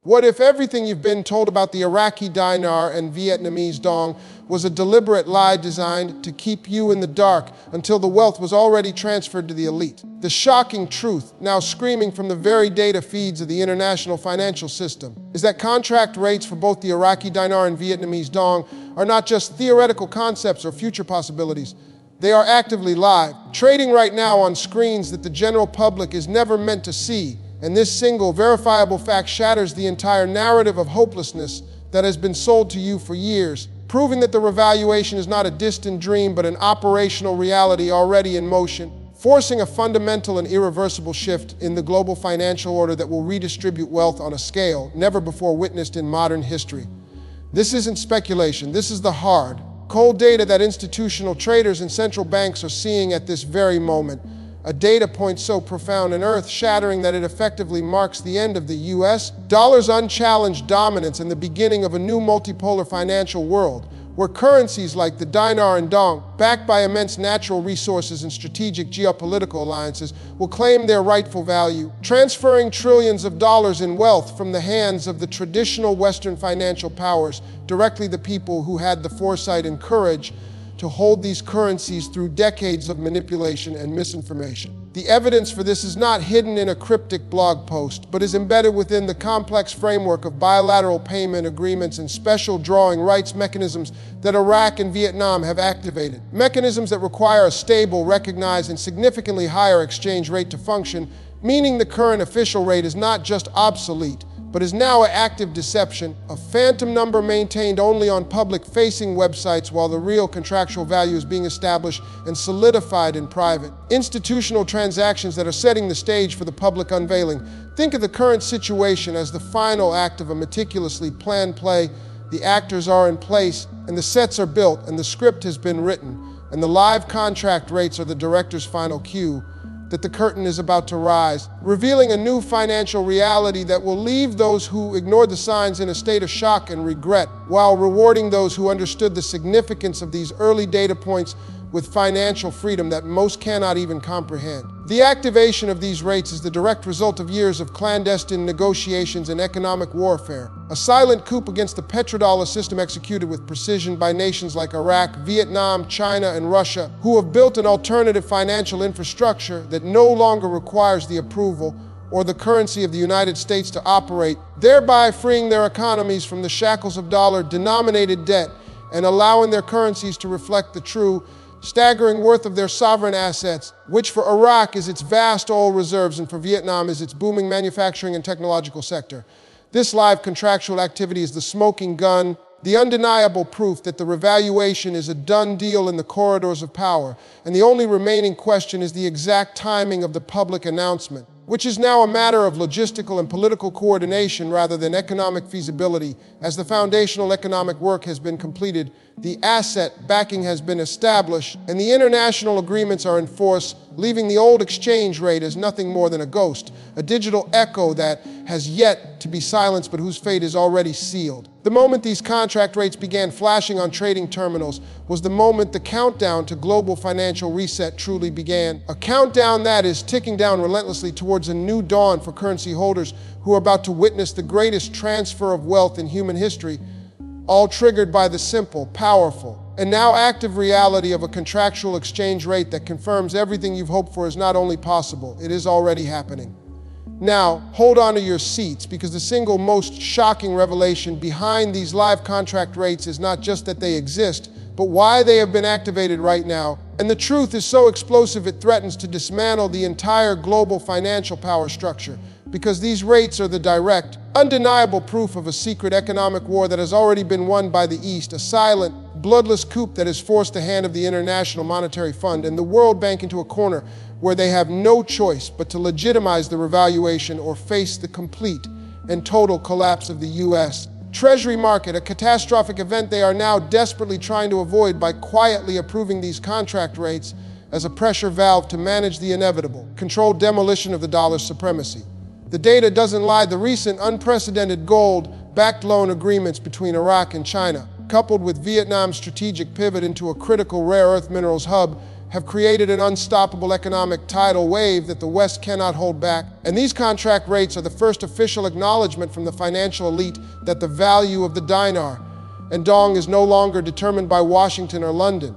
What if everything you've been told about the Iraqi dinar and Vietnamese dong was a deliberate lie designed to keep you in the dark until the wealth was already transferred to the elite? The shocking truth, now screaming from the very data feeds of the international financial system, is that contract rates for both the Iraqi dinar and Vietnamese dong are not just theoretical concepts or future possibilities. They are actively live, trading right now on screens that the general public is never meant to see. And this single, verifiable fact shatters the entire narrative of hopelessness that has been sold to you for years, proving that the revaluation is not a distant dream but an operational reality already in motion, forcing a fundamental and irreversible shift in the global financial order that will redistribute wealth on a scale never before witnessed in modern history. This isn't speculation, this is the hard, cold data that institutional traders and central banks are seeing at this very moment. A data point so profound and earth-shattering that it effectively marks the end of the US dollar's unchallenged dominance and the beginning of a new multipolar financial world, where currencies like the dinar and dong, backed by immense natural resources and strategic geopolitical alliances, will claim their rightful value, transferring trillions of dollars in wealth from the hands of the traditional Western financial powers directly to the people who had the foresight and courage to hold these currencies through decades of manipulation and misinformation. The evidence for this is not hidden in a cryptic blog post, but is embedded within the complex framework of bilateral payment agreements and special drawing rights mechanisms that Iraq and Vietnam have activated. Mechanisms that require a stable, recognized, and significantly higher exchange rate to function, meaning the current official rate is not just obsolete, but is now an active deception, a phantom number maintained only on public-facing websites while the real contractual value is being established and solidified in private. Institutional transactions that are setting the stage for the public unveiling. Think of the current situation as the final act of a meticulously planned play. The actors are in place, and the sets are built, and the script has been written, and the live contract rates are the director's final cue that the curtain is about to rise, revealing a new financial reality that will leave those who ignored the signs in a state of shock and regret, while rewarding those who understood the significance of these early data points with financial freedom that most cannot even comprehend. The activation of these rates is the direct result of years of clandestine negotiations and economic warfare, a silent coup against the petrodollar system executed with precision by nations like Iraq, Vietnam, China, and Russia, who have built an alternative financial infrastructure that no longer requires the approval or the currency of the United States to operate, thereby freeing their economies from the shackles of dollar-denominated debt and allowing their currencies to reflect the true, staggering worth of their sovereign assets, which for Iraq is its vast oil reserves and for Vietnam is its booming manufacturing and technological sector. This live contractual activity is the smoking gun, the undeniable proof that the revaluation is a done deal in the corridors of power, and the only remaining question is the exact timing of the public announcement, which is now a matter of logistical and political coordination rather than economic feasibility. As the foundational economic work has been completed, the asset backing has been established, and the international agreements are in force, leaving the old exchange rate as nothing more than a ghost, a digital echo that has yet to be silenced but whose fate is already sealed. The moment these contract rates began flashing on trading terminals was the moment the countdown to global financial reset truly began. A countdown that is ticking down relentlessly towards a new dawn for currency holders who are about to witness the greatest transfer of wealth in human history, all triggered by the simple, powerful, and now active reality of a contractual exchange rate that confirms everything you've hoped for is not only possible, it is already happening. Now, hold on to your seats, because the single most shocking revelation behind these live contract rates is not just that they exist, but why they have been activated right now. And the truth is so explosive it threatens to dismantle the entire global financial power structure, because these rates are the direct, undeniable proof of a secret economic war that has already been won by the East, a silent, bloodless coup that has forced the hand of the International Monetary Fund and the World Bank into a corner where they have no choice but to legitimize the revaluation or face the complete and total collapse of the U.S. Treasury market, a catastrophic event they are now desperately trying to avoid by quietly approving these contract rates as a pressure valve to manage the inevitable, controlled demolition of the dollar's supremacy. The data doesn't lie. The recent unprecedented gold-backed loan agreements between Iraq and China, coupled with Vietnam's strategic pivot into a critical rare earth minerals hub, have created an unstoppable economic tidal wave that the West cannot hold back. And these contract rates are the first official acknowledgement from the financial elite that the value of the dinar and dong is no longer determined by Washington or London,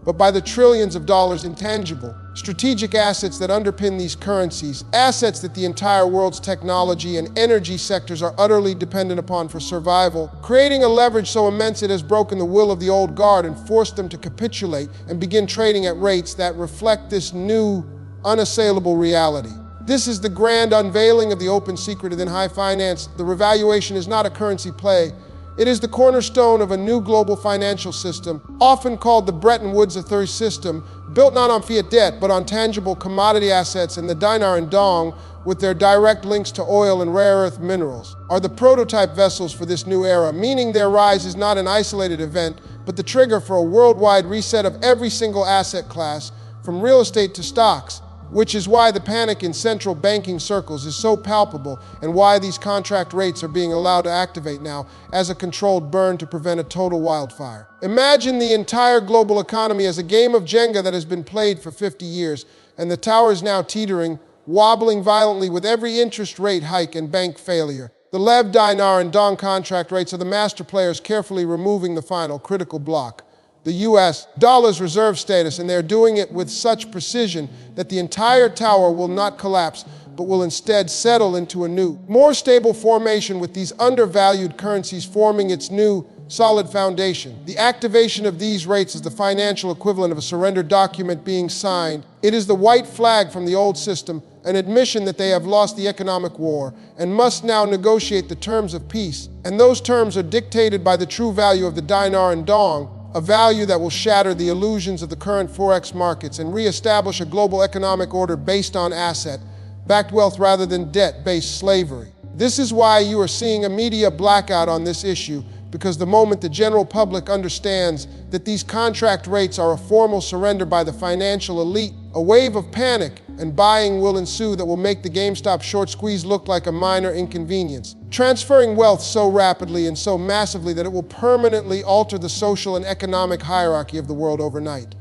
but by the trillions of dollars in tangible, strategic assets that underpin these currencies, assets that the entire world's technology and energy sectors are utterly dependent upon for survival, creating a leverage so immense it has broken the will of the old guard and forced them to capitulate and begin trading at rates that reflect this new, unassailable reality. This is the grand unveiling of the open secret within high finance. The revaluation is not a currency play. It is the cornerstone of a new global financial system, often called the Bretton Woods III system, built not on fiat debt, but on tangible commodity assets, and the dinar and dong, with their direct links to oil and rare earth minerals, are the prototype vessels for this new era, meaning their rise is not an isolated event, but the trigger for a worldwide reset of every single asset class, from real estate to stocks, which is why the panic in central banking circles is so palpable and why these contract rates are being allowed to activate now as a controlled burn to prevent a total wildfire. Imagine the entire global economy as a game of Jenga that has been played for 50 years, and the tower is now teetering, wobbling violently with every interest rate hike and bank failure. The Lev, Dinar, and Dong contract rates are the master players carefully removing the final critical block, the US dollar's reserve status, and they're doing it with such precision that the entire tower will not collapse, but will instead settle into a new, more stable formation with these undervalued currencies forming its new, solid foundation. The activation of these rates is the financial equivalent of a surrender document being signed. It is the white flag from the old system, an admission that they have lost the economic war and must now negotiate the terms of peace. And those terms are dictated by the true value of the dinar and dong, a value that will shatter the illusions of the current forex markets and reestablish a global economic order based on asset-backed wealth rather than debt-based slavery. This is why you are seeing a media blackout on this issue, because the moment the general public understands that these contract rates are a formal surrender by the financial elite, a wave of panic and buying will ensue that will make the GameStop short squeeze look like a minor inconvenience, transferring wealth so rapidly and so massively that it will permanently alter the social and economic hierarchy of the world overnight.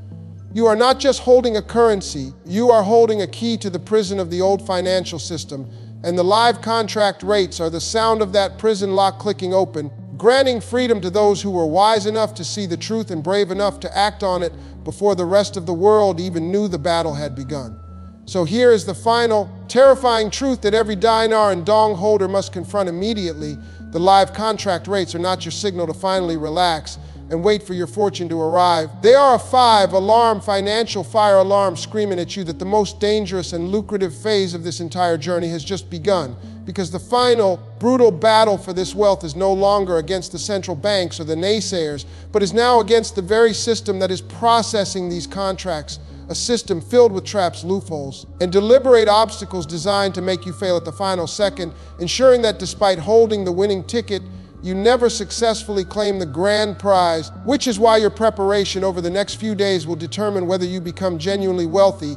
You are not just holding a currency, you are holding a key to the prison of the old financial system, and the live contract rates are the sound of that prison lock clicking open, granting freedom to those who were wise enough to see the truth and brave enough to act on it before the rest of the world even knew the battle had begun. So here is the final, terrifying truth that every dinar and dong holder must confront immediately. The live contract rates are not your signal to finally relax and wait for your fortune to arrive. They are a 5-alarm financial fire alarm screaming at you that the most dangerous and lucrative phase of this entire journey has just begun, because the final, brutal battle for this wealth is no longer against the central banks or the naysayers, but is now against the very system that is processing these contracts, a system filled with traps, loopholes, and deliberate obstacles designed to make you fail at the final second, ensuring that despite holding the winning ticket, you never successfully claim the grand prize, which is why your preparation over the next few days will determine whether you become genuinely wealthy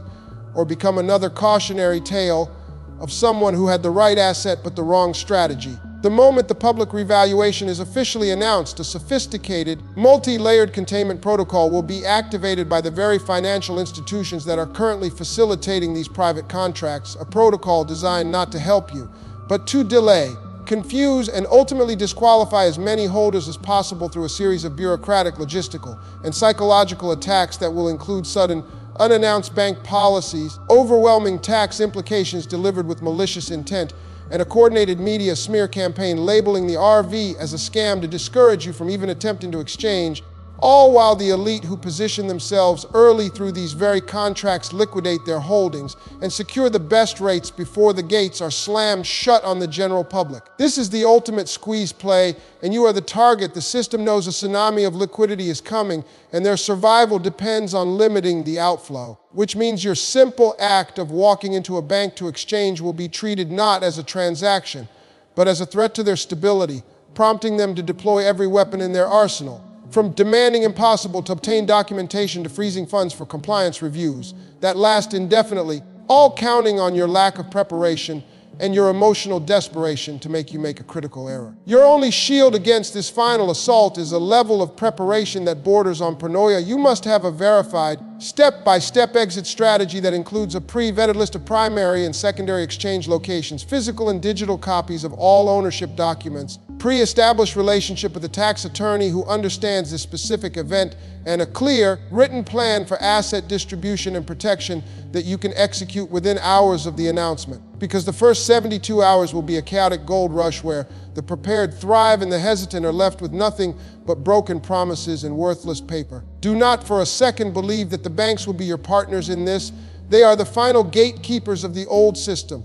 or become another cautionary tale of someone who had the right asset but the wrong strategy. The moment the public revaluation is officially announced, a sophisticated, multi-layered containment protocol will be activated by the very financial institutions that are currently facilitating these private contracts, a protocol designed not to help you, but to delay, confuse, and ultimately disqualify as many holders as possible through a series of bureaucratic, logistical, and psychological attacks that will include sudden, unannounced bank policies, overwhelming tax implications delivered with malicious intent, and a coordinated media smear campaign labeling the RV as a scam to discourage you from even attempting to exchange, all while the elite who position themselves early through these very contracts liquidate their holdings and secure the best rates before the gates are slammed shut on the general public. This is the ultimate squeeze play, and you are the target. The system knows a tsunami of liquidity is coming, and their survival depends on limiting the outflow, which means your simple act of walking into a bank to exchange will be treated not as a transaction, but as a threat to their stability, prompting them to deploy every weapon in their arsenal, from demanding impossible to obtain documentation to freezing funds for compliance reviews that last indefinitely, all counting on your lack of preparation and your emotional desperation to make you make a critical error. Your only shield against this final assault is a level of preparation that borders on paranoia. You must have a verified, step-by-step exit strategy that includes a pre-vetted list of primary and secondary exchange locations, physical and digital copies of all ownership documents, pre-established relationship with a tax attorney who understands this specific event, and a clear, written plan for asset distribution and protection that you can execute within hours of the announcement. Because the first 72 hours will be a chaotic gold rush where the prepared thrive and the hesitant are left with nothing but broken promises and worthless paper. Do not for a second believe that the banks will be your partners in this. They are the final gatekeepers of the old system,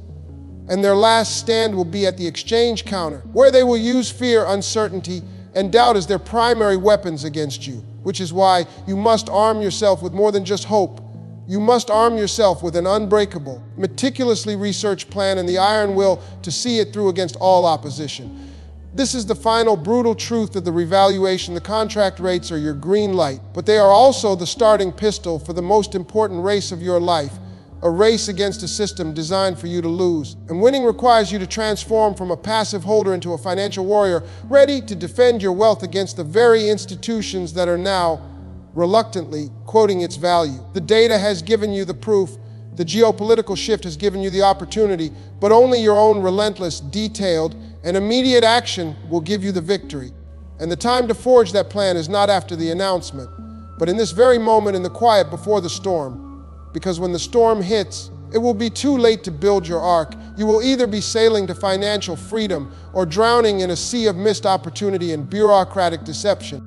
and their last stand will be at the exchange counter, where they will use fear, uncertainty, and doubt as their primary weapons against you, which is why you must arm yourself with more than just hope. You must arm yourself with an unbreakable, meticulously researched plan and the iron will to see it through against all opposition. This is the final brutal truth of the revaluation. The contract rates are your green light, but they are also the starting pistol for the most important race of your life, a race against a system designed for you to lose. And winning requires you to transform from a passive holder into a financial warrior, ready to defend your wealth against the very institutions that are now reluctantly quoting its value. The data has given you the proof. The geopolitical shift has given you the opportunity, but only your own relentless, detailed, and immediate action will give you the victory. And the time to forge that plan is not after the announcement, but in this very moment in the quiet before the storm. Because when the storm hits, it will be too late to build your ark. You will either be sailing to financial freedom or drowning in a sea of missed opportunity and bureaucratic deception.